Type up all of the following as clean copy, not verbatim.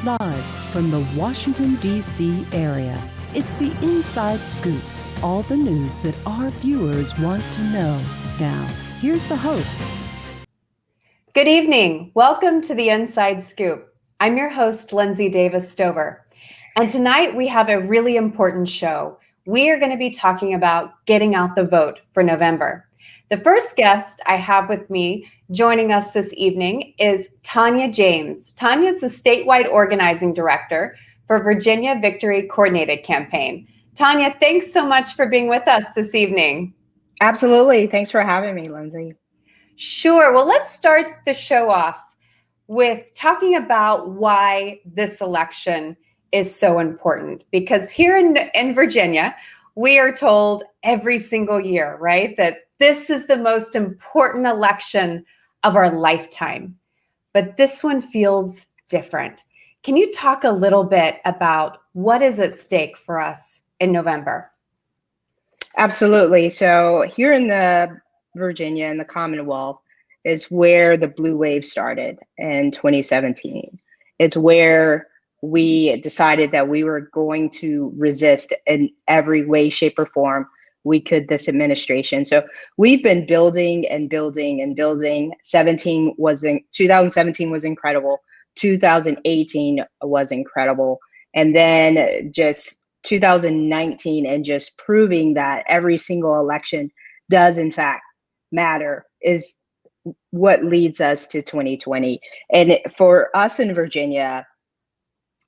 Live from the Washington, D.C. area, it's the Inside Scoop. All the news that our viewers want to know. Now, here's the host. Good evening. Welcome to the Inside Scoop. I'm your host, Lindsay Davis Stover. And tonight we have a really important show. We are going to be talking about getting out the vote for November. The first guest I have with me joining us this evening is Tanya James. Tanya is the statewide organizing director for Virginia Victory Coordinated Campaign. Tanya, thanks so much for being with us this evening. Absolutely. Thanks for having me, Lindsay. Sure. Well, let's start the show off with talking about why this election is so important. Because here in Virginia, we are told every single year, right, that this is the most important election of our lifetime. But this one feels different. Can you talk a little bit about what is at stake for us in November? Absolutely. So here in the Virginia and the Commonwealth is where the blue wave started in 2017. It's where we decided that we were going to resist in every way, shape, or form we could this administration. So we've been building and building and building. 2017 was incredible. 2018 was incredible. And then just 2019 and just proving that every single election does in fact matter is what leads us to 2020. And for us in Virginia,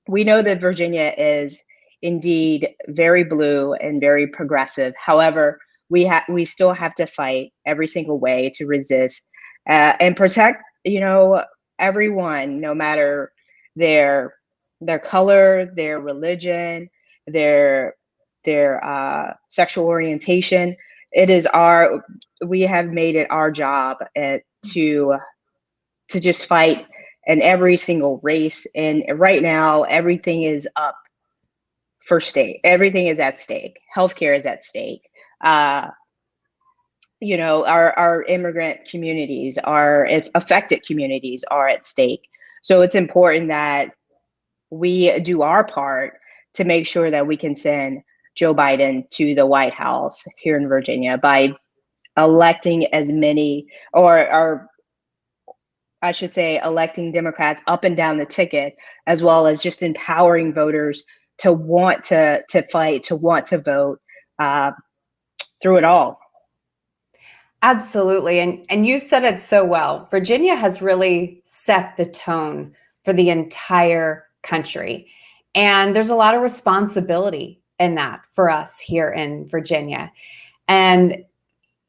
we know that Virginia is indeed very blue and very progressive. However, we still have to fight every single way to resist and protect, everyone, no matter their color, their religion, their sexual orientation. We have made it our job to just fight in every single race. And right now, everything is up for stake. Everything is at stake. Healthcare is at stake. Our immigrant communities, our affected communities are at stake. So it's important that we do our part to make sure that we can send Joe Biden to the White House here in Virginia by electing as many, electing Democrats up and down the ticket, as well as just empowering voters to want to fight, to want to vote through it all. Absolutely. And you said it so well. Virginia has really set the tone for the entire country. And there's a lot of responsibility in that for us here in Virginia. And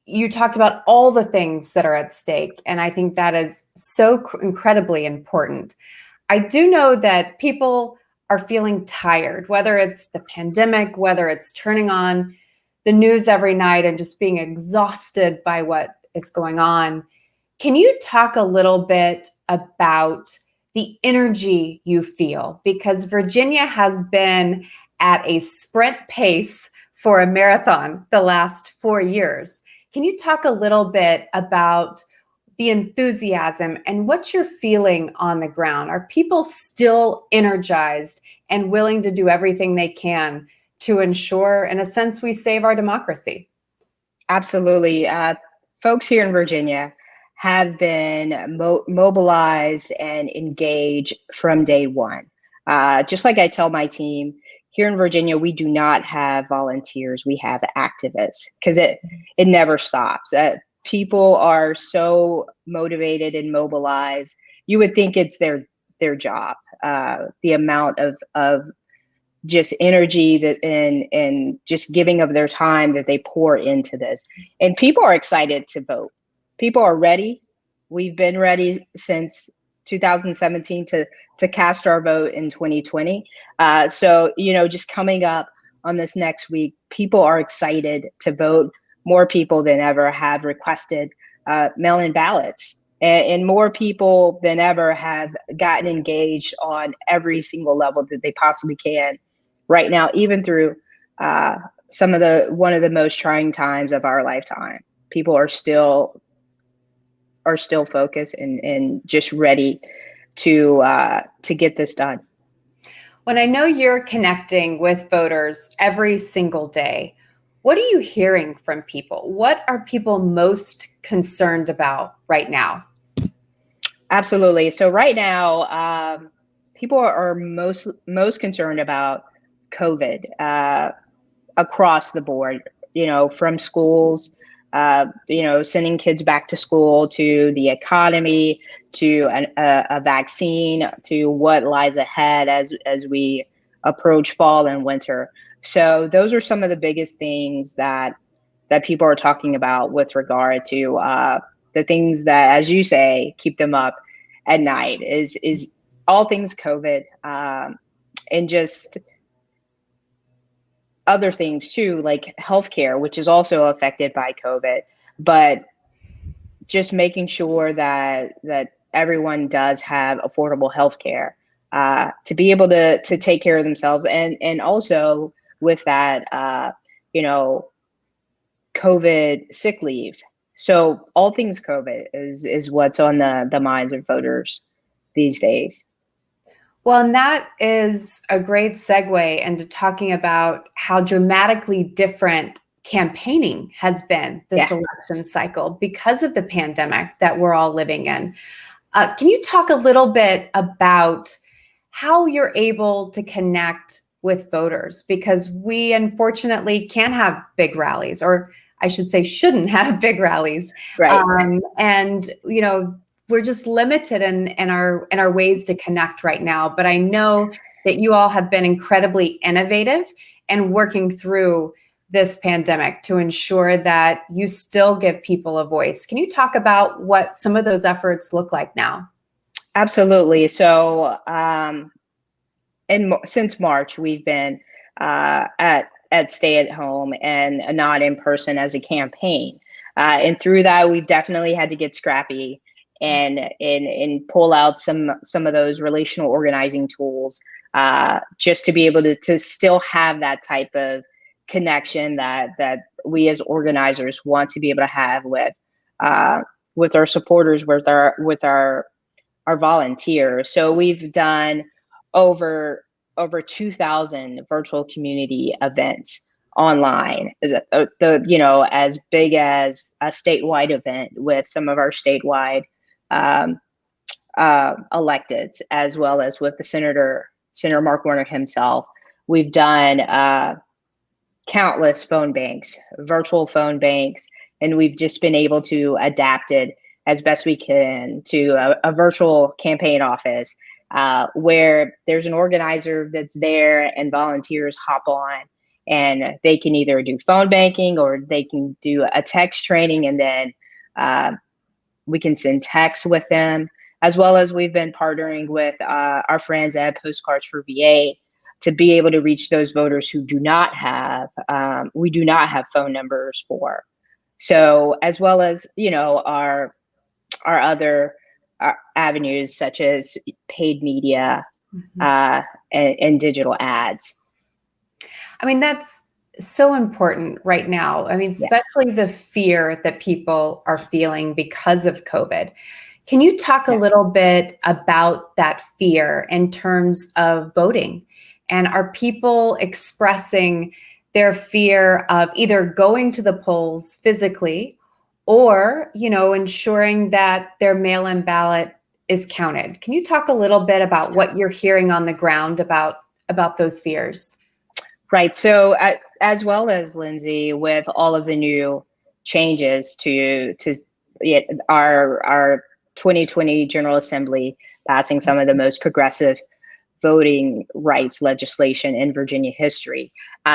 you talked about all the things that are at stake. And I think that is so incredibly important. I do know that people are feeling tired, whether it's the pandemic, whether it's turning on the news every night and just being exhausted by what is going on. Can you talk a little bit about the energy you feel? Because Virginia has been at a sprint pace for a marathon the last 4 years. Can you talk a little bit about the enthusiasm and what you're feeling on the ground? Are people still energized and willing to do everything they can to ensure, in a sense, we save our democracy? Absolutely. Folks here in Virginia have been mobilized and engaged from day one. Just like I tell my team, here in Virginia, we do not have volunteers. We have activists because it never stops. People are so motivated and mobilized. You would think it's their job. The amount of just energy and just giving of their time that they pour into this. And people are excited to vote. People are ready. We've been ready since 2017 to cast our vote in 2020. So, just coming up on this next week, people are excited to vote. More people than ever have requested mail-in ballots, and more people than ever have gotten engaged on every single level that they possibly can right now, even through one of the most trying times of our lifetime. People are still focused and just ready to get this done. When I know you're connecting with voters every single day, what are you hearing from people? What are people most concerned about right now? Absolutely. So right now, people are most concerned about COVID across the board. From schools, sending kids back to school, to the economy, to a vaccine, to what lies ahead as we approach fall and winter. So those are some of the biggest things that people are talking about with regard to the things that, as you say, keep them up at night is all things COVID, and just other things too, like healthcare, which is also affected by COVID, but just making sure that everyone does have affordable healthcare to be able to take care of themselves, and also with that, COVID sick leave. So all things COVID is what's on the minds of voters these days. Well, and that is a great segue into talking about how dramatically different campaigning has been this election cycle because of the pandemic that we're all living in. Can you talk a little bit about how you're able to connect with voters? Because we unfortunately can't have big rallies, or I should say shouldn't have big rallies. Right. And, we're just limited in our ways to connect right now. But I know that you all have been incredibly innovative and working through this pandemic to ensure that you still give people a voice. Can you talk about what some of those efforts look like now? Absolutely. So since March, we've been at stay at home and not in person as a campaign. And through that, we've definitely had to get scrappy and pull out some of those relational organizing tools, just to be able to still have that type of connection that we as organizers want to be able to have with our supporters, with our volunteers. So we've done over 2,000 virtual community events online, as big as a statewide event with some of our statewide electeds, as well as with the Senator Mark Warner himself. We've done countless phone banks, virtual phone banks, and we've just been able to adapt it as best we can to a virtual campaign office, where there's an organizer that's there and volunteers hop on, and they can either do phone banking or they can do a text training, and then we can send texts with them, as well as we've been partnering with our friends at Postcards for VA to be able to reach those voters who we do not have phone numbers for. So, as well as, our other avenues such as paid media, and digital ads. I mean, that's so important right now. I mean, especially the fear that people are feeling because of COVID. Can you talk a little bit about that fear in terms of voting? And are people expressing their fear of either going to the polls physically or, ensuring that their mail-in ballot is counted? Can you talk a little bit about what you're hearing on the ground about those fears? Right. So as well as Lindsay, with all of the new changes to our 2020 General Assembly passing some of the most progressive voting rights legislation in Virginia history.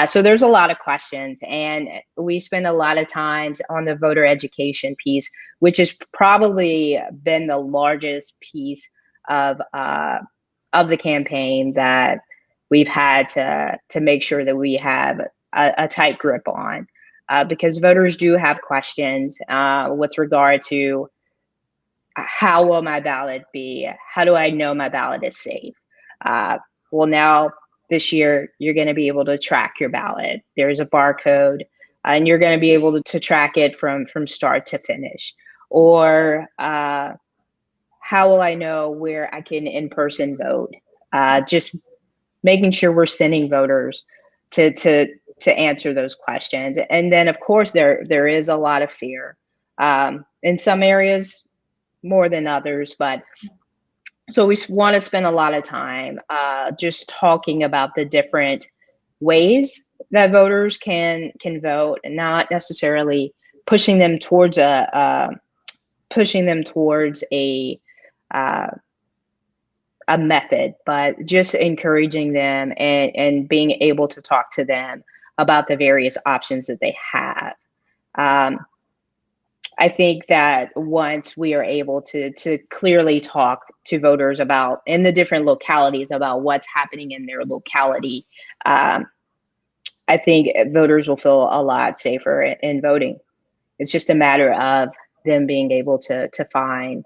So there's a lot of questions, and we spend a lot of times on the voter education piece, which has probably been the largest piece of the campaign that we've had to make sure that we have a tight grip on, because voters do have questions with regard to how will my ballot be? How do I know my ballot is safe? Well, now this year, you're going to be able to track your ballot. There's a barcode, and you're going to be able to track it from start to finish. Or how will I know where I can in-person vote? Just making sure we're sending voters to answer those questions. And then, of course, there is a lot of fear in some areas more than others, but so we want to spend a lot of time just talking about the different ways that voters can vote, and not necessarily pushing them towards a method, but just encouraging them and being able to talk to them about the various options that they have. I think that once we are able to clearly talk to voters about in the different localities about what's happening in their locality, I think voters will feel a lot safer in voting. It's just a matter of them being able to find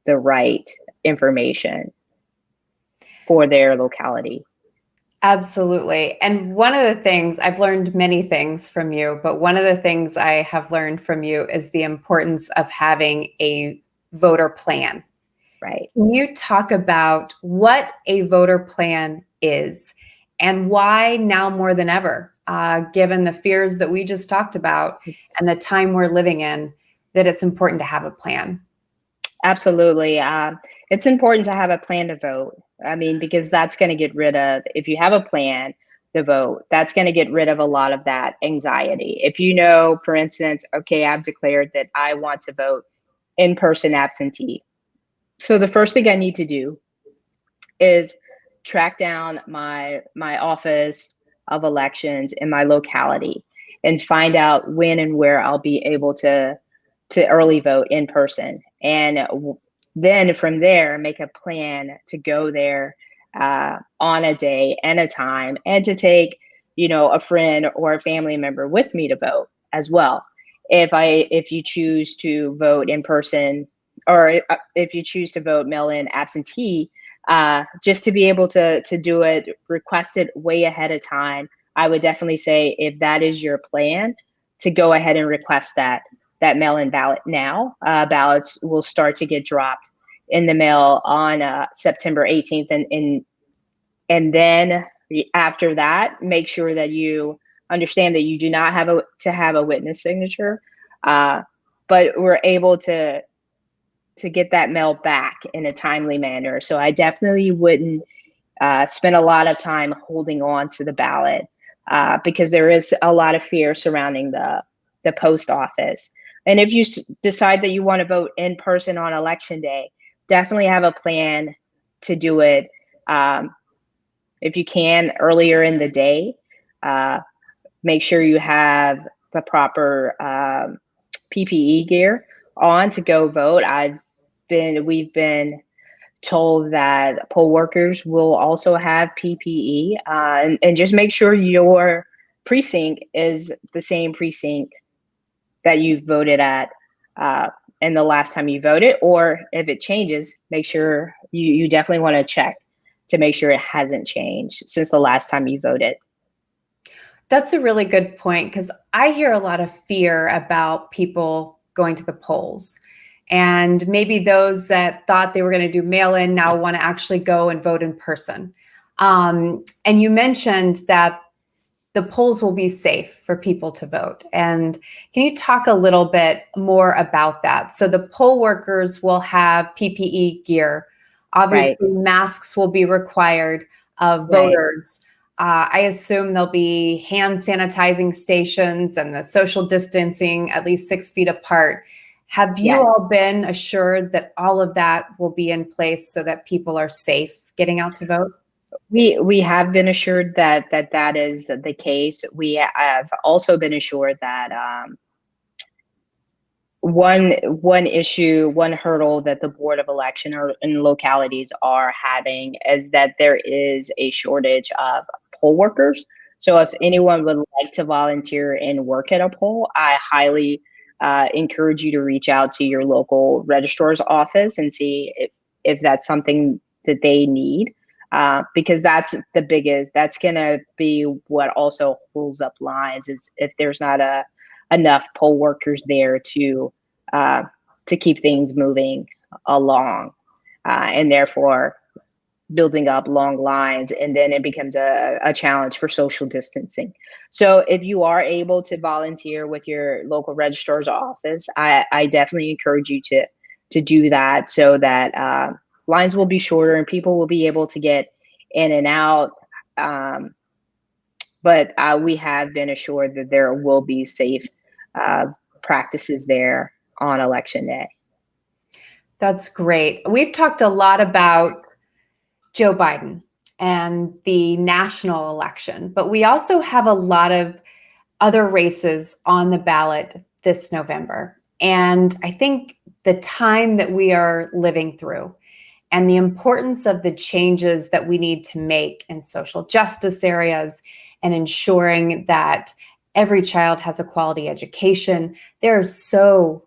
the right information for their locality. Absolutely. And one of the things, I've learned many things from you, but one of the things I have learned from you is the importance of having a voter plan. Right. Can you talk about what a voter plan is and why now more than ever, given the fears that we just talked about and the time we're living in, that it's important to have a plan? Absolutely. It's important to have a plan to vote. I mean, because that's going to get rid of, if you have a plan to vote, that's going to get rid of a lot of that anxiety. If you know, for instance, okay, I've declared that I want to vote in person absentee. So the first thing I need to do is track down my office of elections in my locality and find out when and where I'll be able to early vote in person. And then from there, make a plan to go there on a day and a time, and to take, a friend or a family member with me to vote as well. If you choose to vote in person, or if you choose to vote mail-in absentee, just to be able to do it, request it way ahead of time. I would definitely say, if that is your plan, to go ahead and request that mail-in ballot now. Ballots will start to get dropped in the mail on September 18th. And then after that, make sure that you understand that you do not have to have a witness signature, but we're able to get that mail back in a timely manner. So I definitely wouldn't spend a lot of time holding on to the ballot because there is a lot of fear surrounding the post office. And if you decide that you want to vote in person on election day, definitely have a plan to do it. If you can, earlier in the day, make sure you have the proper PPE gear on to go vote. We've been told that poll workers will also have PPE, and just make sure your precinct is the same precinct that you voted at and the last time you voted, or if it changes, make sure you definitely want to check to make sure it hasn't changed since the last time you voted. That's a really good point, because I hear a lot of fear about people going to the polls. And maybe those that thought they were going to do mail-in now want to actually go and vote in person. And you mentioned that the polls will be safe for people to vote. And can you talk a little bit more about that? So the poll workers will have PPE gear. Obviously, Right. masks will be required of voters. Right. I assume there'll be hand sanitizing stations and the social distancing at least 6 feet apart. Have you all been assured that all of that will be in place so that people are safe getting out to vote? We have been assured that is the case. We have also been assured that one hurdle that the Board of Election and localities are having is that there is a shortage of poll workers. So if anyone would like to volunteer and work at a poll, I highly encourage you to reach out to your local registrar's office and see if that's something that they need. Because that's going to be what also holds up lines, is if there's not enough poll workers there to keep things moving along. And therefore, building up long lines, and then it becomes a challenge for social distancing. So if you are able to volunteer with your local registrar's office, I definitely encourage you to do that, so that lines will be shorter and people will be able to get in and out. But we have been assured that there will be safe practices there on election day. That's great. We've talked a lot about Joe Biden and the national election, but we also have a lot of other races on the ballot this November. And I think the time that we are living through and the importance of the changes that we need to make in social justice areas and ensuring that every child has a quality education. There's so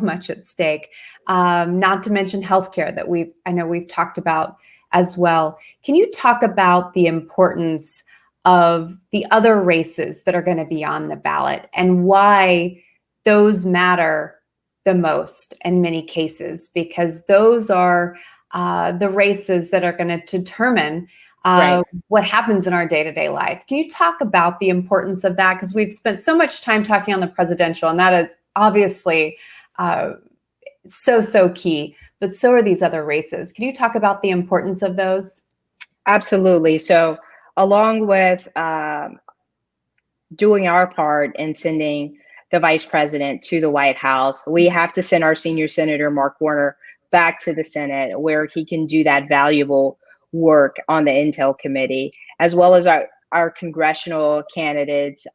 much at stake. Not to mention healthcare that I know we've talked about as well. Can you talk about the importance of the other races that are going to be on the ballot and why those matter the most in many cases? Because those are the races that are going to determine what happens in our day-to-day life. Can you talk about the importance of that? Because we've spent so much time talking on the presidential, and that is obviously so key, but so are these other races. Can you talk about the importance of those? Absolutely. So along with doing our part in sending the vice president to the White House, we have to send our senior senator, Mark Warner, back to the Senate, where he can do that valuable work on the Intel Committee, as well as our congressional candidates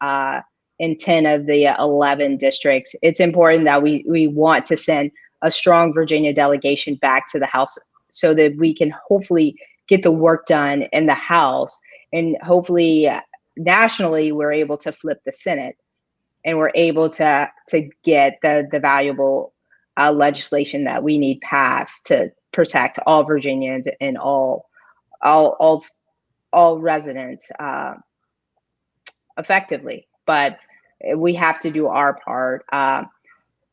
in 10 of the 11 districts. It's important that we want to send a strong Virginia delegation back to the House so that we can hopefully get the work done in the House, and hopefully nationally we're able to flip the Senate and we're able to get the valuable legislation that we need passed to protect all Virginians and all residents effectively. But we have to do our part.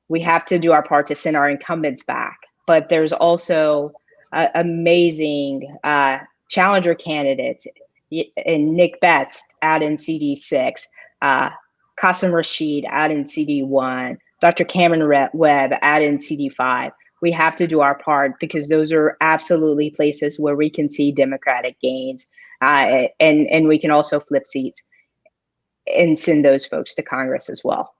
We have to do our part to send our incumbents back. But there's also amazing challenger candidates in Nick Betts out in CD6, Qasim Rashid out in CD1, Dr. Cameron Webb out in CD5. We have to do our part because those are absolutely places where we can see Democratic gains, and we can also flip seats and send those folks to Congress as well.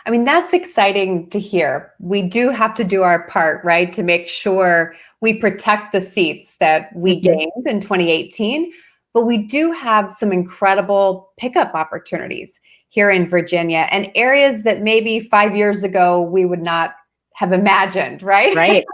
I mean, that's exciting to hear. We do have to do our part, right, to make sure we protect the seats that we gained in 2018, but we do have some incredible pickup opportunities here in Virginia and areas that maybe 5 years ago we would not have imagined, right? Right.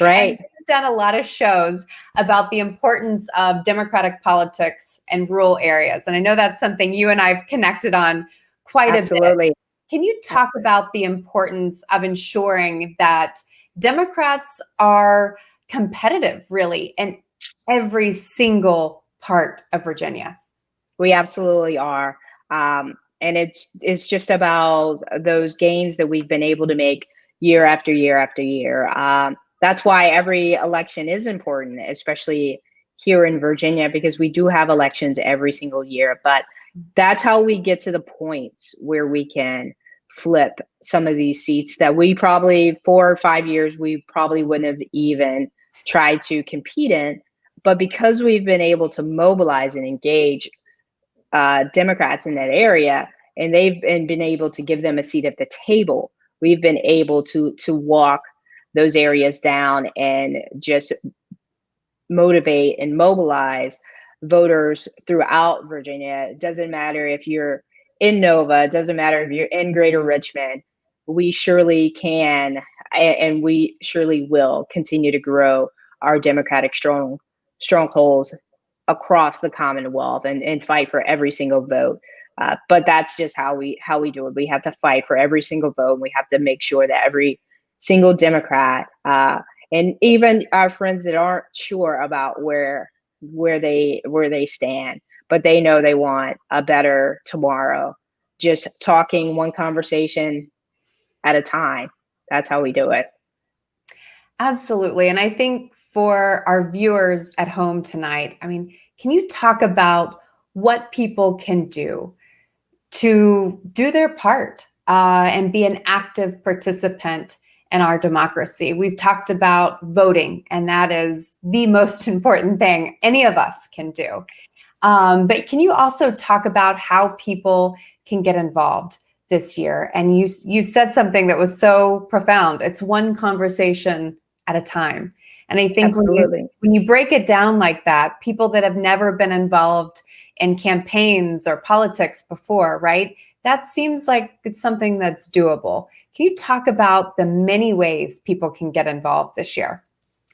And we've done a lot of shows about the importance of democratic politics in rural areas. And I know that's something you and I've connected on quite a bit. Can you talk about the importance of ensuring that Democrats are competitive, really, in every single part of Virginia? We absolutely are. And it's just about those gains that we've been able to make year after year after year. That's why every election is important, especially here in Virginia, because we do have elections every single year. But that's how we get to the points where we can flip some of these seats that we probably 4 or 5 years we probably wouldn't have even tried to compete in. But because we've been able to mobilize and engage Democrats in that area, and they've been able to give them a seat at the table, we've been able to walk those areas down and just motivate and mobilize voters throughout Virginia. It doesn't matter if you're in Nova, it doesn't matter if you're in Greater Richmond. We surely can, and we surely will continue to grow our Democratic strongholds across the Commonwealth and fight for every single vote. But that's just how we do it. We have to fight for every single vote. And we have to make sure that every single Democrat, and even our friends that aren't sure about where they stand, but they know they want a better tomorrow, just talking one conversation at a time. That's how we do it. Absolutely. And I think for our viewers at home tonight, I mean, can you talk about what people can do to do their part and be an active participant in our democracy? We've talked about voting, and that is the most important thing any of us can do. But can you also talk about how people can get involved this year? And you said something that was so profound. It's one conversation at a time. And I think Absolutely. when you break it down like that, people that have never been involved in campaigns or politics before, right? That seems like it's something that's doable. Can you talk about the many ways people can get involved this year?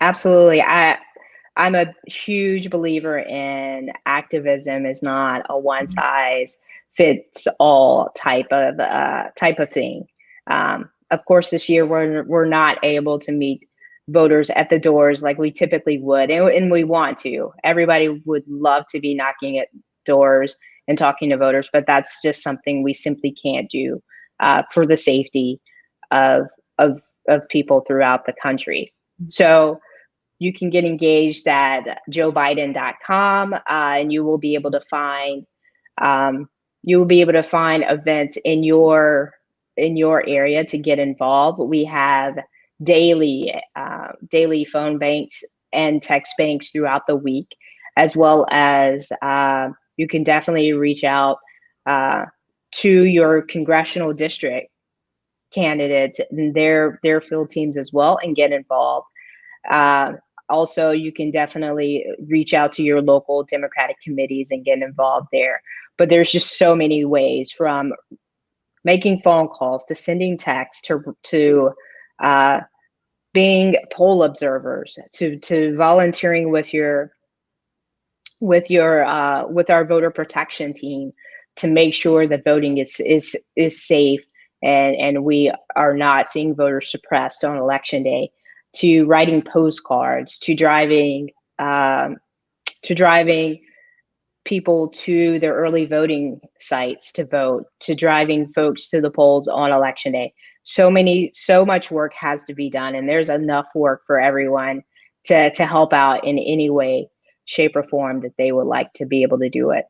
Absolutely. I'm a huge believer in activism is not a one size fits all type of thing. Of course, this year we're not able to meet voters at the doors like we typically would, and we want to. Everybody would love to be knocking at doors and talking to voters, but that's just something we simply can't do for the safety of of people throughout the country. So you can get engaged at joebiden.com, and you will be able to find events in your area to get involved. We have daily phone banks and text banks throughout the week, as well as you can definitely reach out to your congressional district candidates and their field teams as well, and get involved. Uh, Also, you can definitely reach out to your local Democratic committees and get involved there. But there's just so many ways, from making phone calls to sending texts to being poll observers to volunteering with our voter protection team to make sure that voting is safe, and we are not seeing voters suppressed on election day, to writing postcards, to driving people to their early voting sites to vote, to driving folks to the polls on election day. So much work has to be done, and there's enough work for everyone to help out in any way, shape, or form that they would like to be able to do it.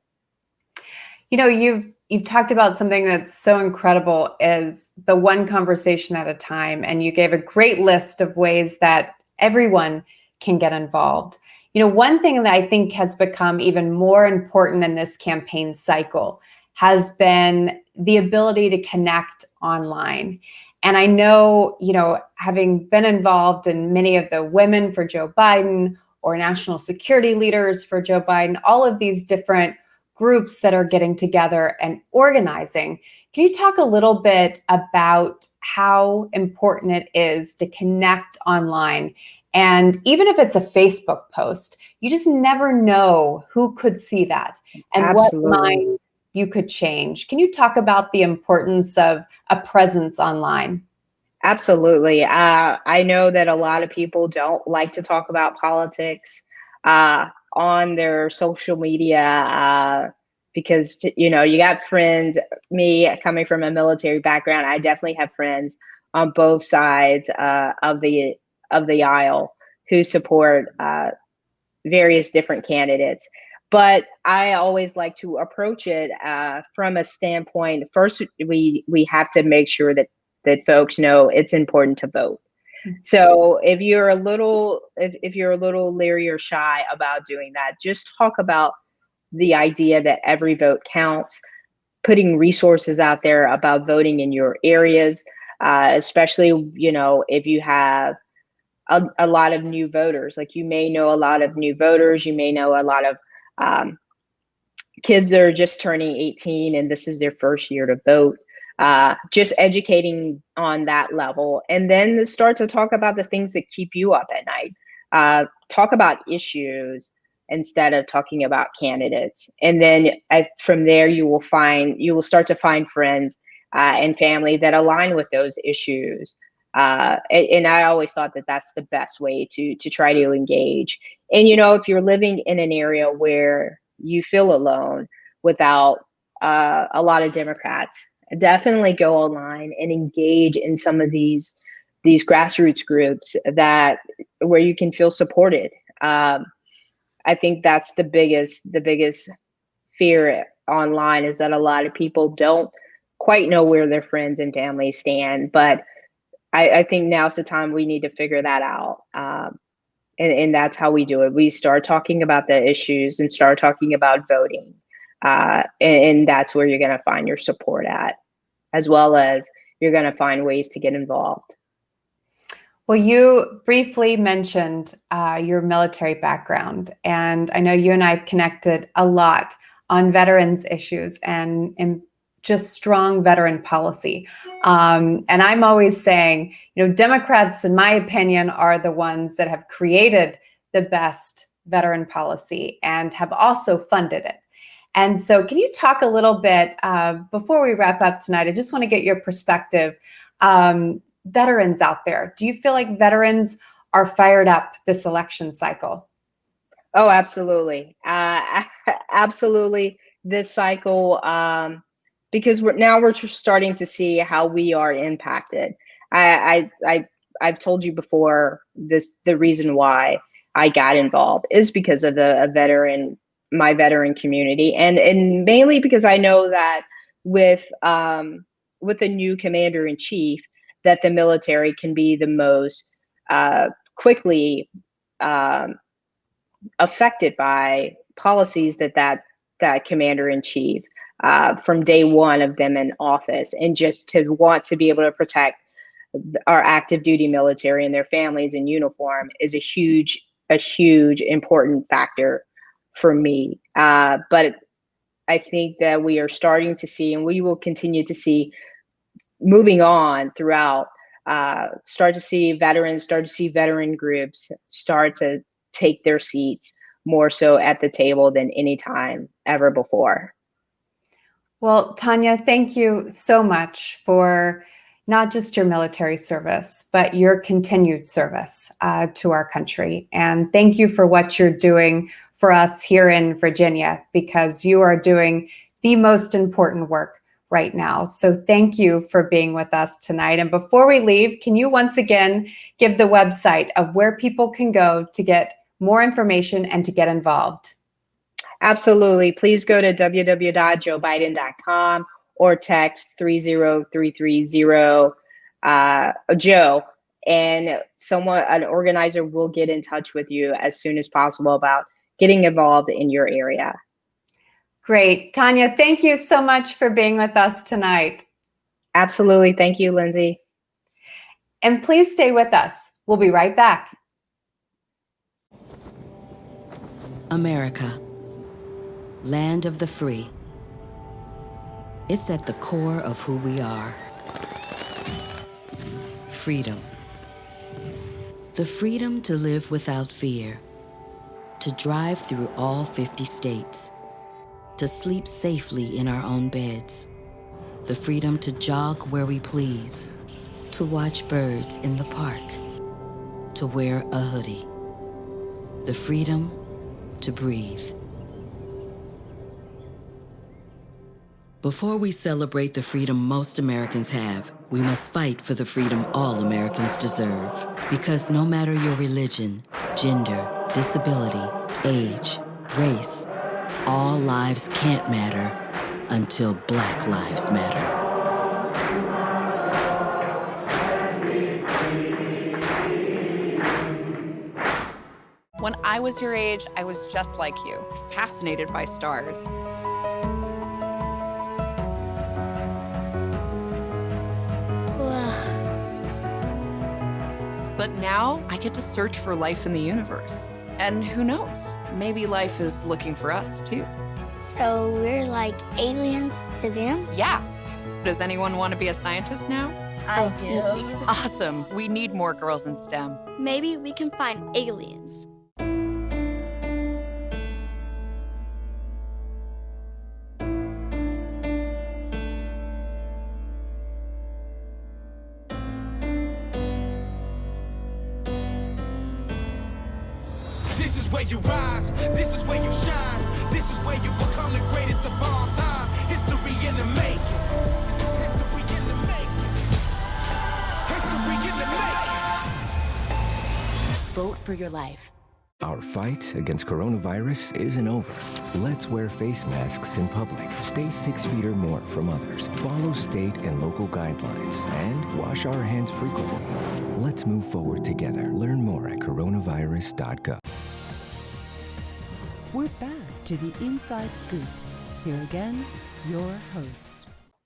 You know, you've talked about something that's so incredible, is the one conversation at a time, and you gave a great list of ways that everyone can get involved. You know, one thing that I think has become even more important in this campaign cycle has been the ability to connect online. And I know, you know, having been involved in many of the Women for Joe Biden or national security leaders for Joe Biden, all of these different groups that are getting together and organizing. Can you talk a little bit about how important it is to connect online? And even if it's a Facebook post, you just never know who could see that and what Absolutely. mind you could change. Can you talk about the importance of a presence online? Absolutely. I know that a lot of people don't like to talk about politics on their social media because, you know, you got friends. Me, coming from a military background, I definitely have friends on both sides of the aisle who support various different candidates. But I always like to approach it from a standpoint. First, we have to make sure that folks know it's important to vote. So if you're a little if you're a little leery or shy about doing that, just talk about the idea that every vote counts, putting resources out there about voting in your areas, especially, you know, if you have a lot of new voters. Like, you may know a lot of new voters, you may know a lot of kids that are just turning 18 and this is their first year to vote. Just educating on that level, and then start to talk about the things that keep you up at night. Talk about issues instead of talking about candidates, and then from there you will start to find friends and family that align with those issues. And I always thought that that's the best way to try to engage. And, you know, if you're living in an area where you feel alone without a lot of Democrats, definitely go online and engage in some of these these grassroots groups where you can feel supported. I think that's the biggest fear online, is that a lot of people don't quite know where their friends and family stand. But I think now's the time we need to figure that out. And that's how we do it. We start talking about the issues and start talking about voting. And that's where you're going to find your support at, as well as you're going to find ways to get involved. Well, you briefly mentioned your military background, and I know you and I have connected a lot on veterans issues and just strong veteran policy. And I'm always saying, Democrats, in my opinion, are the ones that have created the best veteran policy and have also funded it. And so can you talk a little bit, before we wrap up tonight, I just want to get your perspective. Veterans out there, do you feel like veterans are fired up this election cycle? Oh, absolutely. Absolutely. This cycle, because we're just starting to see how we are impacted. I've told you before, the reason why I got involved is because of my veteran community, and mainly because I know that with the new commander in chief, that the military can be the most quickly affected by policies that commander in chief from day one of them in office, and just to want to be able to protect our active duty military and their families in uniform is a huge important factor for me. But I think that we are starting to see, and we will continue to see, moving on throughout, start to see veteran groups start to take their seats more so at the table than any time ever before. Well, Tanya, thank you so much for not just your military service, but your continued service to our country. And thank you for what you're doing for us here in Virginia, because you are doing the most important work right now. So thank you for being with us tonight. And before we leave, can you once again give the website of where people can go to get more information and to get involved? Absolutely. Please go to www.joebiden.com or text 30330 Joe, and an organizer will get in touch with you as soon as possible about getting involved in your area. Great. Tanya, thank you so much for being with us tonight. Absolutely. Thank you, Lindsay. And please stay with us. We'll be right back. America, land of the free. It's at the core of who we are. Freedom. The freedom to live without fear, to drive through all 50 states, to sleep safely in our own beds, the freedom to jog where we please, to watch birds in the park, to wear a hoodie, the freedom to breathe. Before we celebrate the freedom most Americans have, we must fight for the freedom all Americans deserve. Because no matter your religion, gender, disability, age, race, all lives can't matter until Black Lives Matter. When I was your age, I was just like you, fascinated by stars. But now I get to search for life in the universe. And who knows, maybe life is looking for us too. So we're like aliens to them? Yeah. Does anyone want to be a scientist now? I do. Awesome. We need more girls in STEM. Maybe we can find aliens. This is where you rise, this is where you shine, this is where you become the greatest of all time. History in the making. This is history in the making. History in to make. Vote for your life. Our fight against coronavirus isn't over. Let's wear face masks in public, stay 6 feet or more from others, follow state and local guidelines, and wash our hands frequently. Let's move forward together. Learn more at coronavirus.gov. We're back to the Inside Scoop. Here again, your host.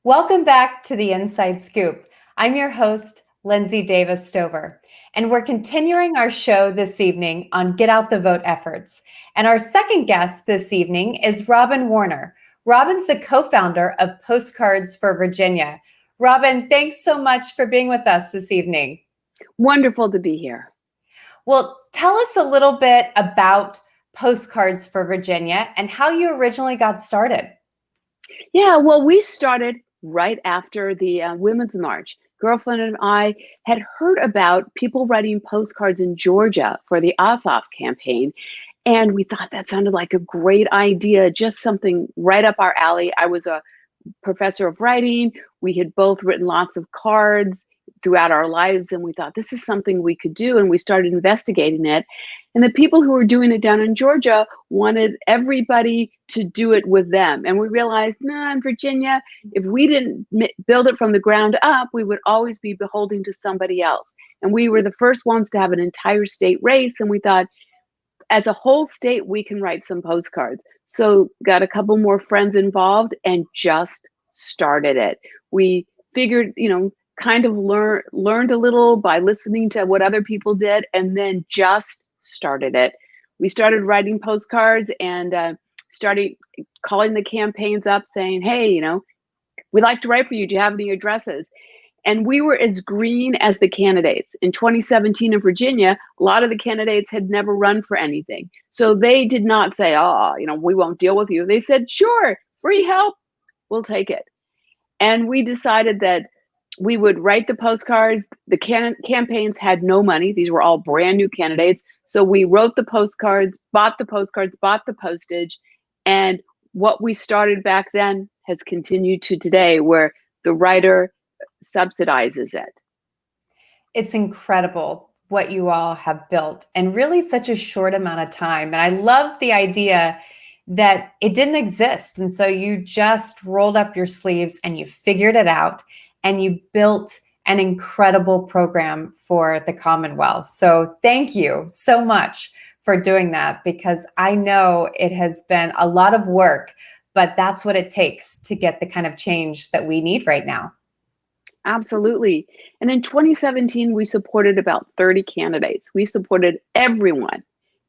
Welcome back to the Inside Scoop. I'm your host, Lindsay Davis Stover, and we're continuing our show this evening on Get Out the Vote efforts. And our second guest this evening is Robbin Warner. Robbin's the co-founder of Postcards for Virginia. Robbin, thanks so much for being with us this evening. Wonderful to be here. Well, tell us a little bit about Postcards for Virginia and how you originally got started. Yeah, well, we started right after the Women's March. Girlfriend and I had heard about people writing postcards in Georgia for the Ossoff campaign. And we thought that sounded like a great idea, just something right up our alley. I was a professor of writing. We had both written lots of cards throughout our lives. And we thought this is something we could do. And we started investigating it. And the people who were doing it down in Georgia wanted everybody to do it with them. And we realized, in Virginia, if we didn't build it from the ground up, we would always be beholden to somebody else. And we were the first ones to have an entire state race. And we thought, as a whole state, we can write some postcards. So got a couple more friends involved and just started it. We figured, kind of learned a little by listening to what other people did, and then just started it. We started writing postcards and started calling the campaigns up saying, hey, we'd like to write for you. Do you have any addresses? And we were as green as the candidates. In 2017 in Virginia, a lot of the candidates had never run for anything. So they did not say, we won't deal with you. They said, sure, free help, we'll take it. And we decided that we would write the postcards. The campaigns had no money. These were all brand new candidates. So we wrote the postcards, bought the postage. And what we started back then has continued to today, where the writer subsidizes it. It's incredible what you all have built in really such a short amount of time. And I love the idea that it didn't exist. And so you just rolled up your sleeves and you figured it out and you built an incredible program for the Commonwealth. So thank you so much for doing that, because I know it has been a lot of work, but that's what it takes to get the kind of change that we need right now. Absolutely. And in 2017, we supported about 30 candidates. We supported everyone,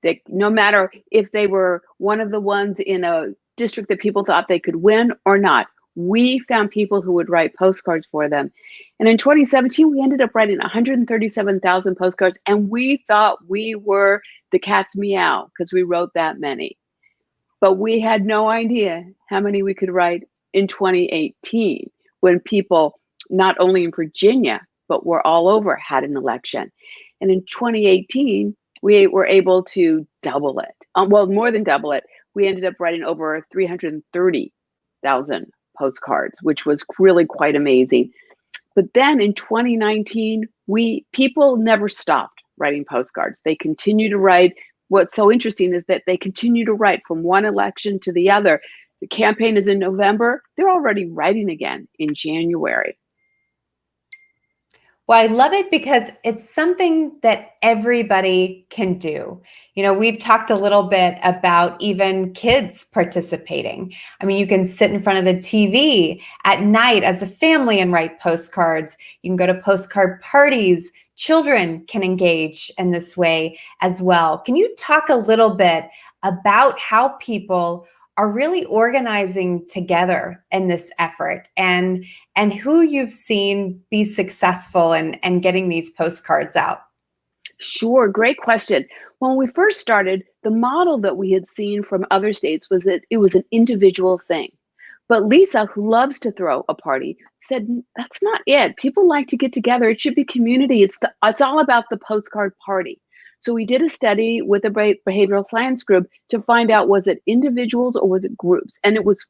that no matter if they were one of the ones in a district that people thought they could win or not. We found people who would write postcards for them. And in 2017, we ended up writing 137,000 postcards. And we thought we were the cat's meow because we wrote that many. But we had no idea how many we could write in 2018, when people, not only in Virginia, but were all over, had an election. And in 2018, we were able to double it. More than double it. We ended up writing over 330,000 postcards, which was really quite amazing. But then in 2019, people never stopped writing postcards. They continue to write. What's so interesting is that they continue to write from one election to the other. The campaign is in November. They're already writing again in January. Well, I love it because it's something that everybody can do. We've talked a little bit about even kids participating. I mean, you can sit in front of the TV at night as a family and write postcards. You can go to postcard parties. Children can engage in this way as well. Can you talk a little bit about how people are really organizing together in this effort, and who you've seen be successful in getting these postcards out? Sure, great question. When we first started, the model that we had seen from other states was that it was an individual thing. But Lisa, who loves to throw a party, said, that's not it. People like to get together. It should be community. It's all about the postcard party. So we did a study with a behavioral science group to find out, was it individuals or was it groups? And it was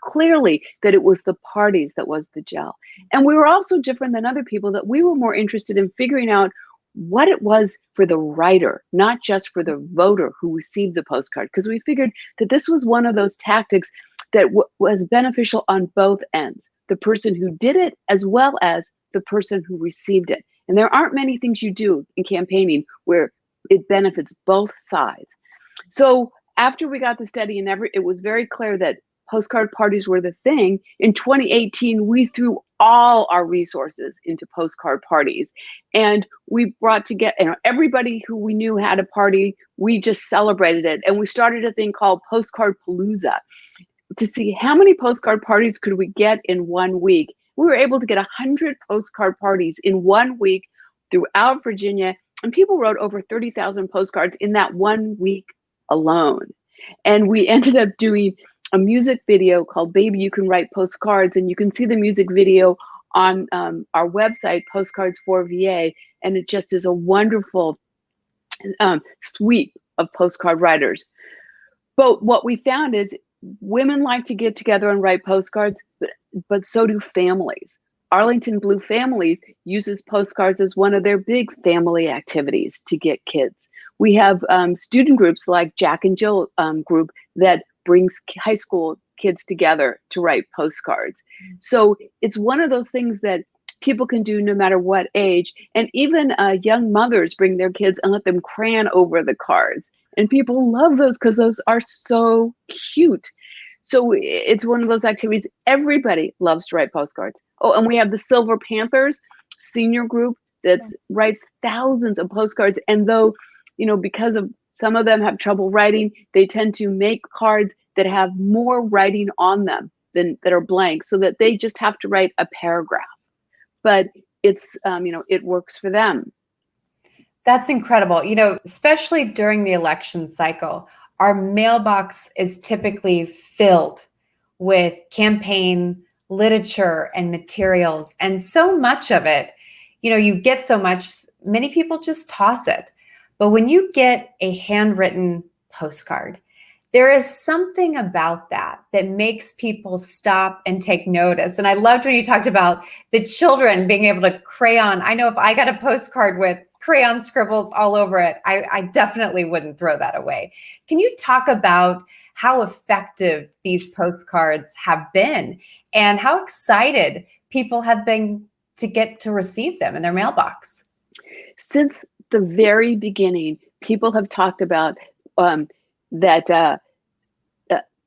clearly that it was the parties that was the gel. And we were also different than other people, that we were more interested in figuring out what it was for the writer, not just for the voter who received the postcard, because we figured that this was one of those tactics that was beneficial on both ends, the person who did it as well as the person who received it. And there aren't many things you do in campaigning where it benefits both sides. So after we got the study and it was very clear that postcard parties were the thing. In 2018, we threw all our resources into postcard parties, and we brought together everybody who we knew had a party. We just celebrated it, and we started a thing called Postcard Palooza to see how many postcard parties could we get in 1 week. We were able to get 100 postcard parties in 1 week throughout Virginia, and people wrote over 30,000 postcards in that 1 week alone. And we ended up doing a music video called Baby You Can Write Postcards, and you can see the music video on our website, Postcards for VA, and it just is a wonderful sweep of postcard writers. But what we found is women like to get together and write postcards, but so do families. Arlington Blue Families uses postcards as one of their big family activities to get kids. We have student groups like Jack and Jill group that brings high school kids together to write postcards. So it's one of those things that people can do no matter what age. And even young mothers bring their kids and let them crayon over the cards. And people love those because those are so cute. So it's one of those activities. Everybody loves to write postcards. Oh, and we have the Silver Panthers senior group that writes thousands of postcards. And though, because of some of them have trouble writing, they tend to make cards that have more writing on them than that are blank, so that they just have to write a paragraph. But it's, it works for them. That's incredible. Especially during the election cycle, our mailbox is typically filled with campaign literature and materials. And so much of it, you get so much, many people just toss it. But when you get a handwritten postcard, there is something about that makes people stop and take notice. And I loved when you talked about the children being able to crayon. I know if I got a postcard with crayon scribbles all over it, I definitely wouldn't throw that away. Can you talk about how effective these postcards have been and how excited people have been to get to receive them in their mailbox? Since the very beginning, people have talked about that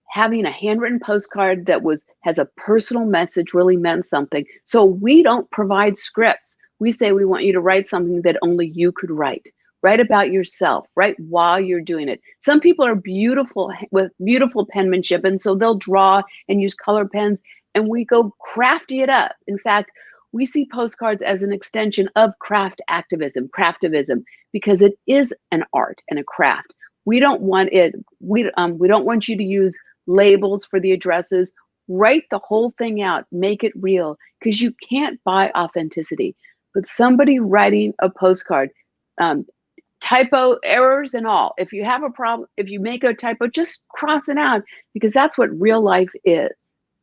having a handwritten postcard that has a personal message really meant something. So we don't provide scripts. We say we want you to write something that only you could write. Write about yourself, right, while you're doing it. Some people are beautiful with beautiful penmanship, and so they'll draw and use color pens, and we go crafty it up. In fact, we see postcards as an extension of craftivism, because it is an art and a craft. We don't want it. We don't want you to use labels for the addresses. Write the whole thing out. Make it real, because you can't buy authenticity. But somebody writing a postcard, typo errors and all. If you have a problem, if you make a typo, just cross it out, because that's what real life is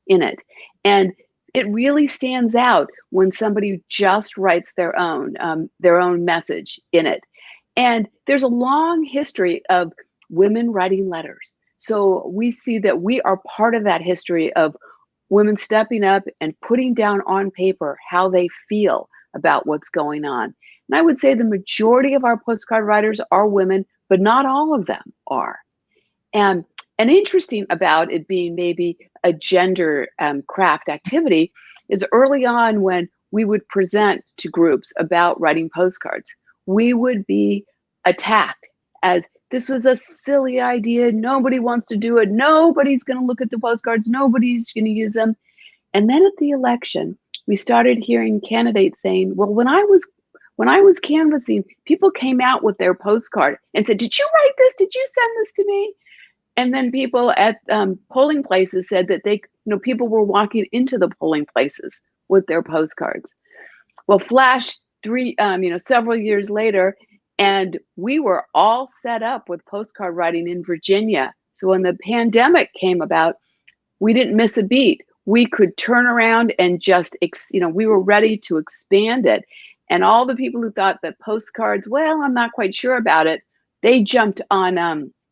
in it. And it really stands out when somebody just writes their own message in it. And there's a long history of women writing letters. So we see that we are part of that history of women stepping up and putting down on paper how they feel about what's going on. And I would say the majority of our postcard writers are women, but not all of them are. And interesting about it being maybe a gender craft activity is early on when we would present to groups about writing postcards, we would be attacked as this was a silly idea. Nobody wants to do it. Nobody's going to look at the postcards. Nobody's going to use them. And then at the election, we started hearing candidates saying, well, when I was canvassing, people came out with their postcard and said, did you write this? Did you send this to me? And then people at polling places said that people were walking into the polling places with their postcards. Well, flash several years later, and we were all set up with postcard writing in Virginia. So when the pandemic came about, we didn't miss a beat. We could turn around and just, we were ready to expand it. And all the people who thought that postcards, well, I'm not quite sure about it, they jumped on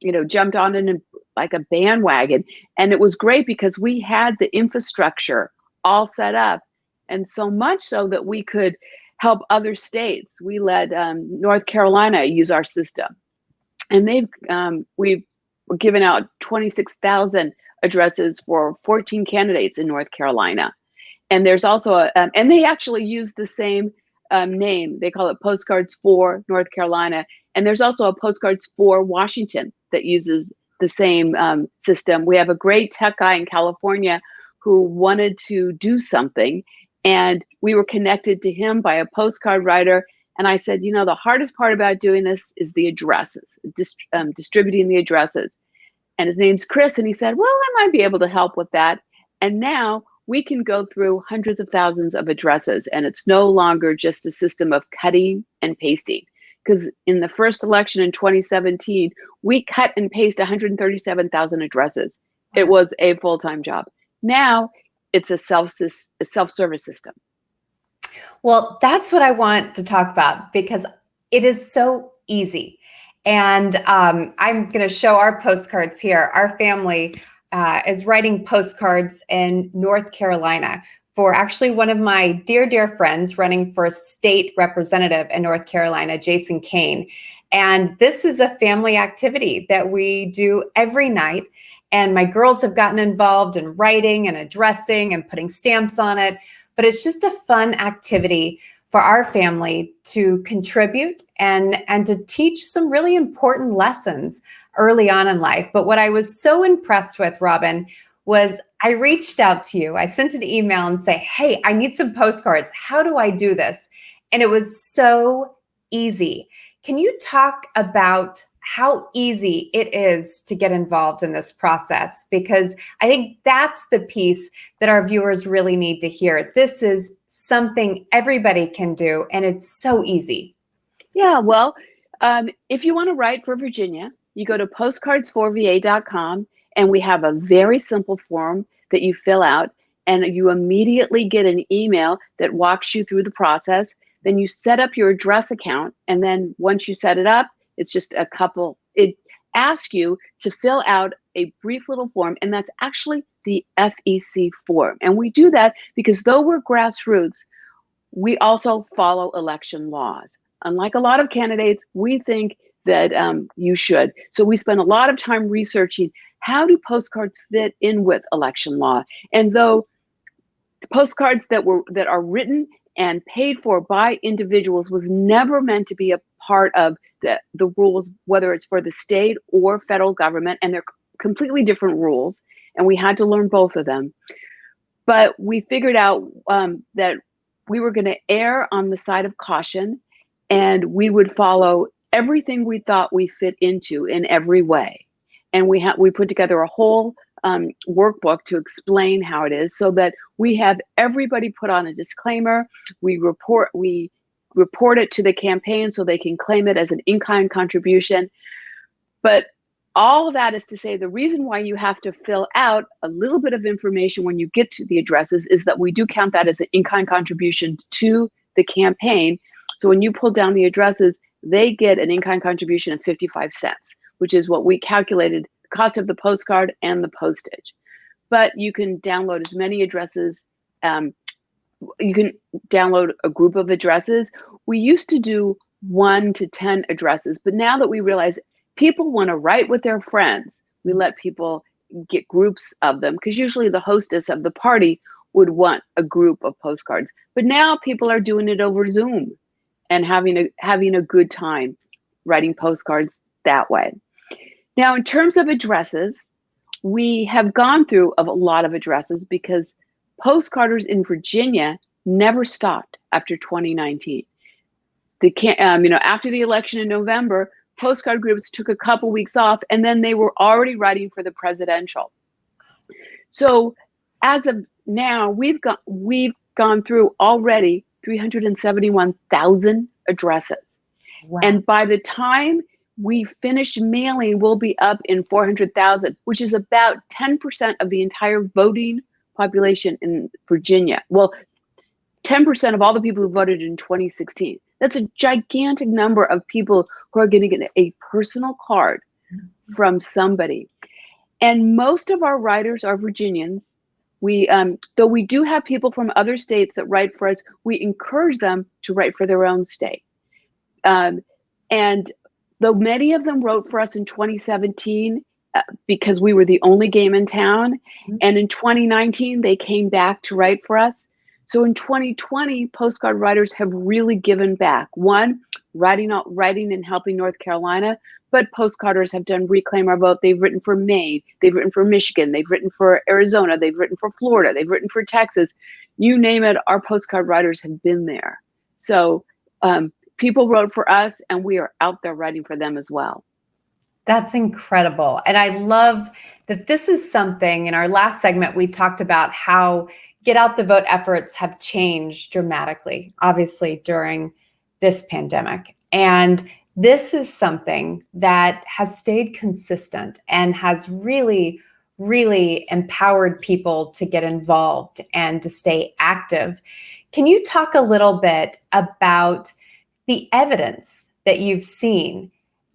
in like a bandwagon. And it was great because we had the infrastructure all set up. And so much so that we could help other states. We let North Carolina use our system. And we've given out 26,000 addresses for 14 candidates in North Carolina. And there's also and they actually use the same name. They call it Postcards for North Carolina. And there's also a Postcards for Washington that uses the same system. We have a great tech guy in California who wanted to do something, and we were connected to him by a postcard writer. And I said, the hardest part about doing this is the addresses, distributing the addresses. And his name's Chris. And he said, well, I might be able to help with that. And now we can go through hundreds of thousands of addresses. And it's no longer just a system of cutting and pasting. Because in the first election in 2017, we cut and paste 137,000 addresses. It was a full-time job. Now it's a self-service system. Well, that's what I want to talk about because it is so easy. And I'm going to show our postcards here. Our family is writing postcards in North Carolina for actually one of my dear, dear friends running for state representative in North Carolina, Jason Kane. And this is a family activity that we do every night. And my girls have gotten involved in writing and addressing and putting stamps on it. But it's just a fun activity for our family to contribute and to teach some really important lessons early on in life. But what I was so impressed with, Robbin, was I reached out to you. I sent an email and say, hey, I need some postcards. How do I do this? And it was so easy. Can you talk about how easy it is to get involved in this process? Because I think that's the piece that our viewers really need to hear. This is something everybody can do, and it's so easy. Yeah, well, if you want to write for Virginia, you go to postcards4va.com, and we have a very simple form that you fill out, and you immediately get an email that walks you through the process. Then you set up your address account, and then once you set it up, it's just it asks you to fill out a brief little form, and that's actually the FEC form. And we do that because though we're grassroots, we also follow election laws. Unlike a lot of candidates, we think that you should. So we spend a lot of time researching how do postcards fit in with election law. And though the postcards that are written and paid for by individuals was never meant to be a part of the rules, whether it's for the state or federal government, and they're completely different rules, and we had to learn both of them. But we figured out that we were going to err on the side of caution, and we would follow everything we thought we fit into in every way. And we put together a whole workbook to explain how it is, so that we have everybody put on a disclaimer. We report it to the campaign so they can claim it as an in-kind contribution. But all of that is to say the reason why you have to fill out a little bit of information when you get to the addresses is that we do count that as an in-kind contribution to the campaign. So when you pull down the addresses, they get an in-kind contribution of 55 cents, which is what we calculated the cost of the postcard and the postage. But you can download as many addresses. You can download a group of addresses. We used to do 1 to 10 addresses, but now that we realize people want to write with their friends, we let people get groups of them, because usually the hostess of the party would want a group of postcards. But now people are doing it over Zoom and having a good time writing postcards that way. Now, in terms of addresses, we have gone through a lot of addresses because postcarders in Virginia never stopped after 2019. After the election in November, postcard groups took a couple weeks off, and then they were already writing for the presidential. So as of now, we've gone through already 371,000 addresses. Wow. And by the time we finished mailing, we'll be up in 400,000, which is about 10% of the entire voting population in Virginia. Well, 10% of all the people who voted in 2016. That's a gigantic number of people who are going to get a personal card from somebody. And most of our writers are Virginians. We, though we do have people from other states that write for us, we encourage them to write for their own state. And though many of them wrote for us in 2017 because we were the only game in town, and in 2019 they came back to write for us. So in 2020, postcard writers have really given back. One, writing and helping North Carolina, but postcarders have done Reclaim Our Vote. They've written for Maine, they've written for Michigan, they've written for Arizona, they've written for Florida, they've written for Texas. You name it, our postcard writers have been there. So people wrote for us, and we are out there writing for them as well. That's incredible. And I love that this is something, in our last segment, we talked about how get out the vote efforts have changed dramatically, obviously, during this pandemic. And this is something that has stayed consistent and has really, really empowered people to get involved and to stay active. Can you talk a little bit about the evidence that you've seen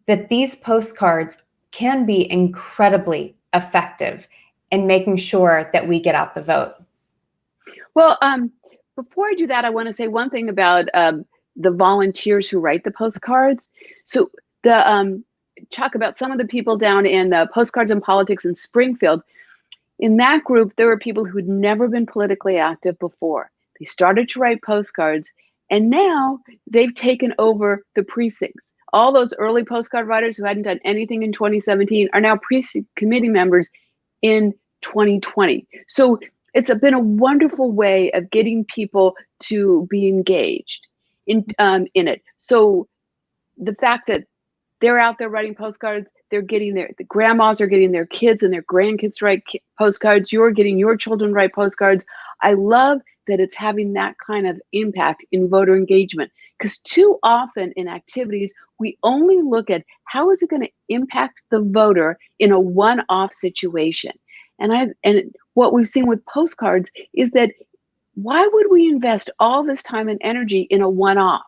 that these postcards can be incredibly effective in making sure that we get out the vote? Well, before I do that, I want to say one thing about the volunteers who write the postcards. So talk about some of the people down in Postcards and Politics in Springfield. In that group, there were people who'd never been politically active before. They started to write postcards, and now they've taken over the precincts. All those early postcard writers who hadn't done anything in 2017 are now precinct committee members in 2020. So it's been a wonderful way of getting people to be engaged in it. So the fact that they're out there writing postcards, the grandmas are getting their kids and their grandkids to write postcards. You're getting your children to write postcards. I love that it's having that kind of impact in voter engagement, because too often in activities, we only look at how is it going to impact the voter in a one-off situation. And what we've seen with postcards is that why would we invest all this time and energy in a one-off?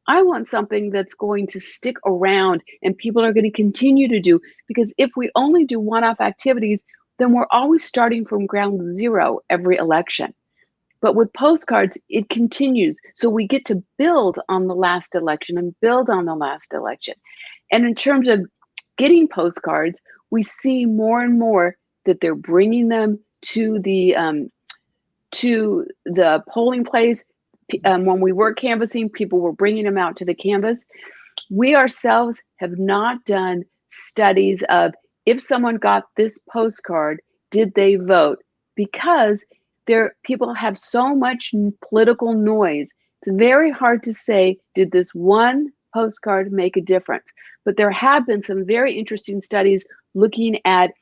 I want something that's going to stick around and people are going to continue to do, because if we only do one-off activities, then we're always starting from ground zero every election. But with postcards, it continues. So we get to build on the last election and build on the last election. And in terms of getting postcards, we see more and more that they're bringing them to the polling place. When we were canvassing, people were bringing them out to the canvas. We ourselves have not done studies of if someone got this postcard, did they vote? Because people have so much political noise. It's very hard to say, did this one postcard make a difference? But there have been some very interesting studies looking at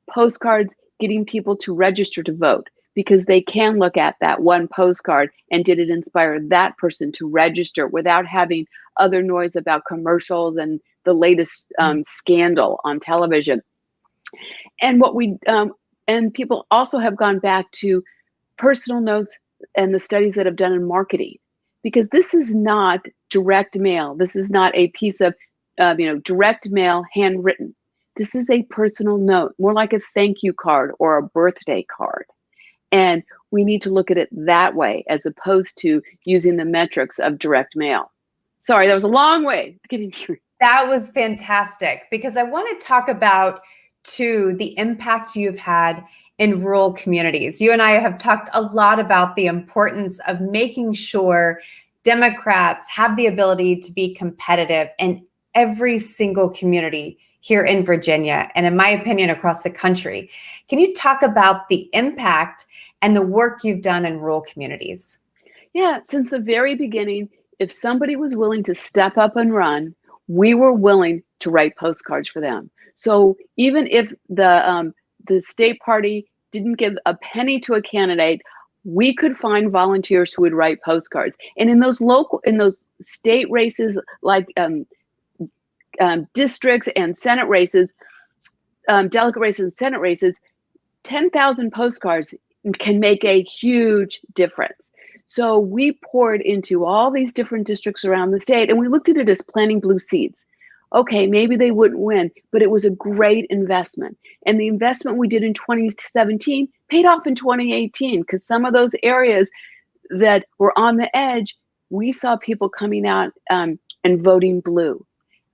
postcards getting people to register to vote, because they can look at that one postcard and did it inspire that person to register without having other noise about commercials and the latest scandal on television. And and people also have gone back to personal notes and the studies that have done in marketing, because this is not direct mail. This is not a piece of direct mail handwritten. This is a personal note, more like a thank you card or a birthday card. And we need to look at it that way, as opposed to using the metrics of direct mail. Sorry, that was a long way to get into. That was fantastic, because I want to talk about, too, the impact you've had in rural communities. You and I have talked a lot about the importance of making sure Democrats have the ability to be competitive in every single community here in Virginia, and in my opinion, across the country. Can you talk about the impact and the work you've done in rural communities? Yeah, since the very beginning, if somebody was willing to step up and run, we were willing to write postcards for them. So even if the state party didn't give a penny to a candidate, we could find volunteers who would write postcards. And in those state races, like districts and Senate races, delegate races and Senate races, 10,000 postcards can make a huge difference. So we poured into all these different districts around the state, and we looked at it as planting blue seeds. Okay, maybe they wouldn't win, but it was a great investment. And the investment we did in 2017 paid off in 2018, because some of those areas that were on the edge, we saw people coming out and voting blue.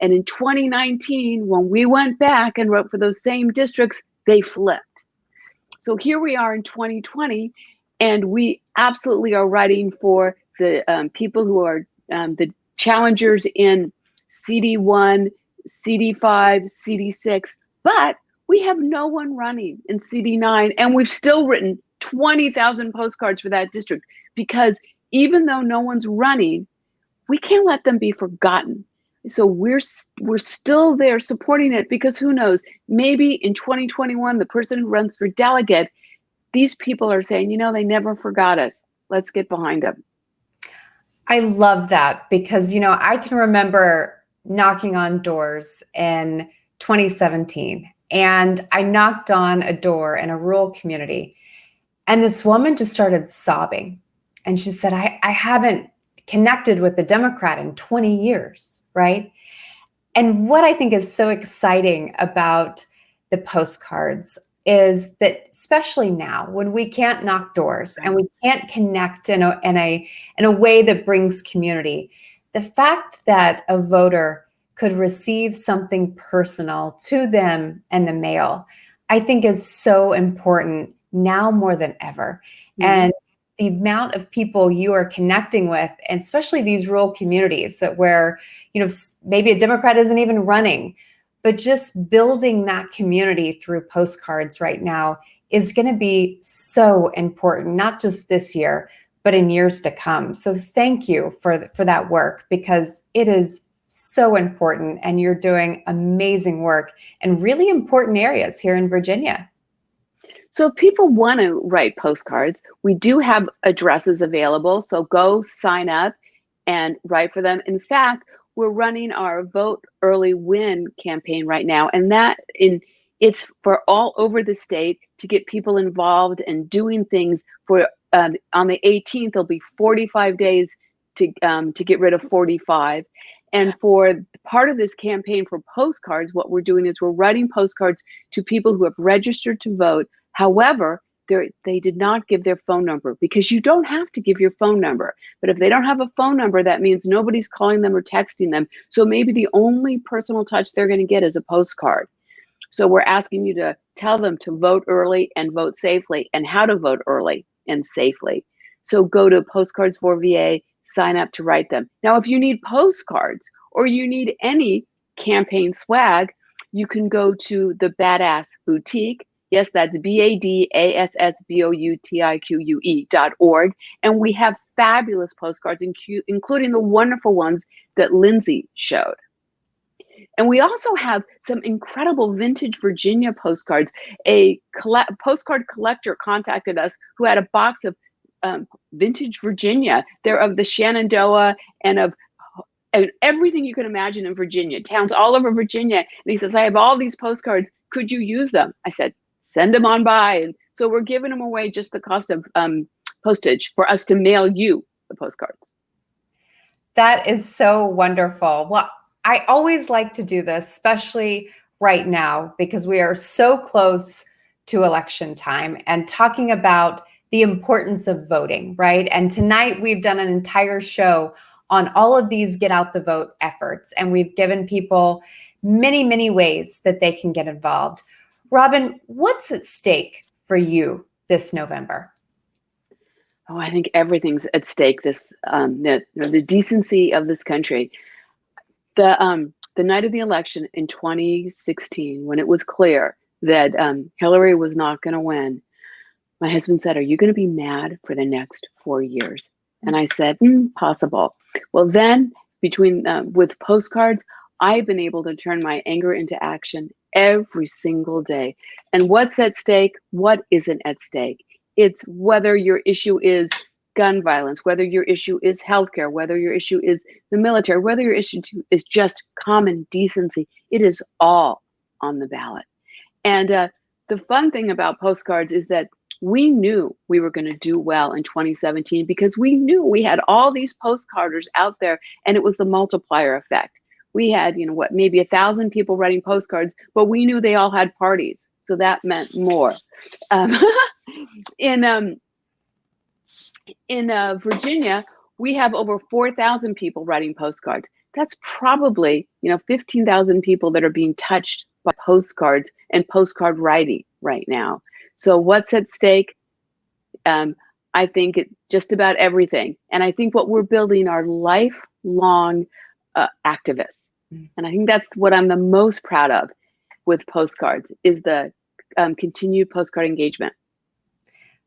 And in 2019, when we went back and wrote for those same districts, they flipped. So here we are in 2020, and we absolutely are writing for the people who are the challengers in CD1, CD5, CD6, but we have no one running in CD9, and we've still written 20,000 postcards for that district, because even though no one's running, we can't let them be forgotten. So we're still there supporting it, because who knows, maybe in 2021, the person who runs for delegate, these people are saying, they never forgot us. Let's get behind them. I love that, because, I can remember knocking on doors in 2017, and I knocked on a door in a rural community, and this woman just started sobbing. And she said, I haven't connected with the Democrat in 20 years, right? And what I think is so exciting about the postcards is that, especially now, when we can't knock doors and we can't connect in a way that brings community, the fact that a voter could receive something personal to them in the mail, I think is so important now more than ever. Mm-hmm. And the amount of people you are connecting with, and especially these rural communities where, maybe a Democrat isn't even running, but just building that community through postcards right now is going to be so important, not just this year, but in years to come. So thank you for that work, because it is so important, and you're doing amazing work in really important areas here in Virginia. So if people want to write postcards, we do have addresses available. So go sign up and write for them. In fact, we're running our Vote Early Win campaign right now, and it's for all over the state to get people involved and doing things. For on the 18th, there'll be 45 days to get rid of 45. And for part of this campaign for postcards, what we're doing is we're writing postcards to people who have registered to vote. However, they did not give their phone number, because you don't have to give your phone number. But if they don't have a phone number, that means nobody's calling them or texting them. So maybe the only personal touch they're going to get is a postcard. So we're asking you to tell them to vote early and vote safely, and how to vote early and safely. So go to Postcards for VA, sign up to write them. Now, if you need postcards or you need any campaign swag, you can go to the Badass Boutique. Yes, that's BADASSBOUTIQUE.org. And we have fabulous postcards, including the wonderful ones that Lindsay showed. And we also have some incredible vintage Virginia postcards. A postcard collector contacted us who had a box of vintage Virginia. They're of the Shenandoah and everything you can imagine in Virginia, towns all over Virginia. And he says, I have all these postcards. Could you use them? I said, send them on by. And so we're giving them away, just the cost of postage for us to mail you the postcards. That is so wonderful. Well, I always like to do this, especially right now, because we are so close to election time and talking about the importance of voting, right? And tonight we've done an entire show on all of these get out the vote efforts, and we've given people many, many ways that they can get involved. Robbin, what's at stake for you this November? Oh, I think everything's at stake. The decency of this country. The night of the election in 2016, when it was clear that Hillary was not going to win, my husband said, "Are you going to be mad for the next 4 years?" And I said, possible. Well, then with postcards, I've been able to turn my anger into action every single day. And what's at stake? What isn't at stake? It's whether your issue is gun violence, whether your issue is healthcare, whether your issue is the military, whether your issue is just common decency, it is all on the ballot. And the fun thing about Postcards is that we knew we were going to do well in 2017 because we knew we had all these postcarders out there, and it was the multiplier effect. We had, maybe 1,000 people writing postcards, but we knew they all had parties. So that meant more. In Virginia, we have over 4,000 people writing postcards. That's probably, 15,000 people that are being touched by postcards and postcard writing right now. So what's at stake? I think just about everything. And I think what we're building are lifelong activists. And I think that's what I'm the most proud of with Postcards is the continued postcard engagement.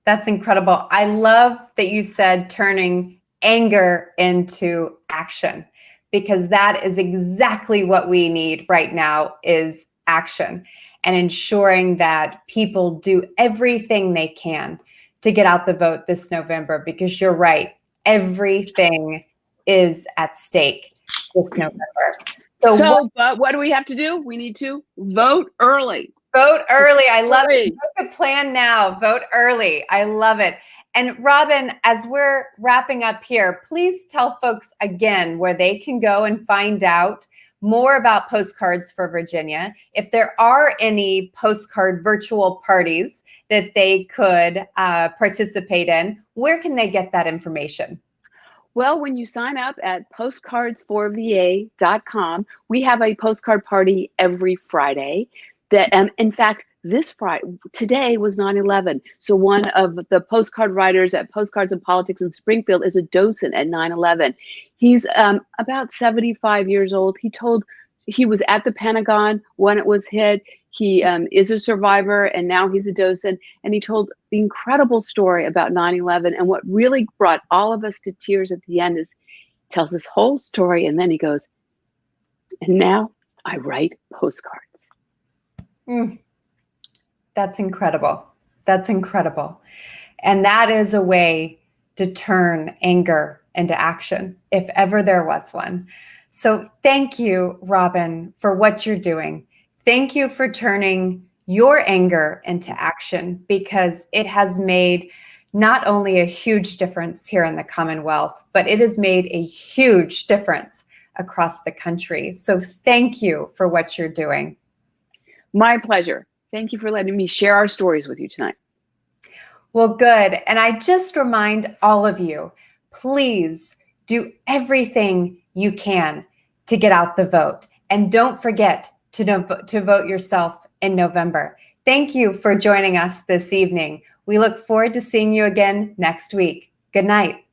That's incredible. I love that you said turning anger into action, because that is exactly what we need right now is action, and ensuring that people do everything they can to get out the vote this November, because you're right, everything is at stake this November. But what do we have to do? We need to vote early. Vote early. I love it. Make a plan now. Vote early. I love it. And Robbin, as we're wrapping up here, please tell folks again where they can go and find out more about Postcards for Virginia. If there are any postcard virtual parties that they could participate in, where can they get that information? Well, when you sign up at postcards4va.com, we have a postcard party every Friday. That, in fact, this Friday, today was 9/11. So one of the postcard writers at Postcards and Politics in Springfield is a docent at 9/11. He's about 75 years old. He was at the Pentagon when it was hit. He is a survivor, and now he's a docent. And he told the incredible story about 9/11. And what really brought all of us to tears at the end is tells this whole story. And then he goes, and now I write postcards. That's incredible. That's incredible. And that is a way to turn anger into action, if ever there was one. So thank you, Robbin, for what you're doing. Thank you for turning your anger into action, because it has made not only a huge difference here in the Commonwealth, but it has made a huge difference across the country. So thank you for what you're doing. My pleasure. Thank you for letting me share our stories with you tonight. Well, good. And I just remind all of you, please do everything you can to get out the vote. And don't forget to vote yourself in November. Thank you for joining us this evening. We look forward to seeing you again next week. Good night.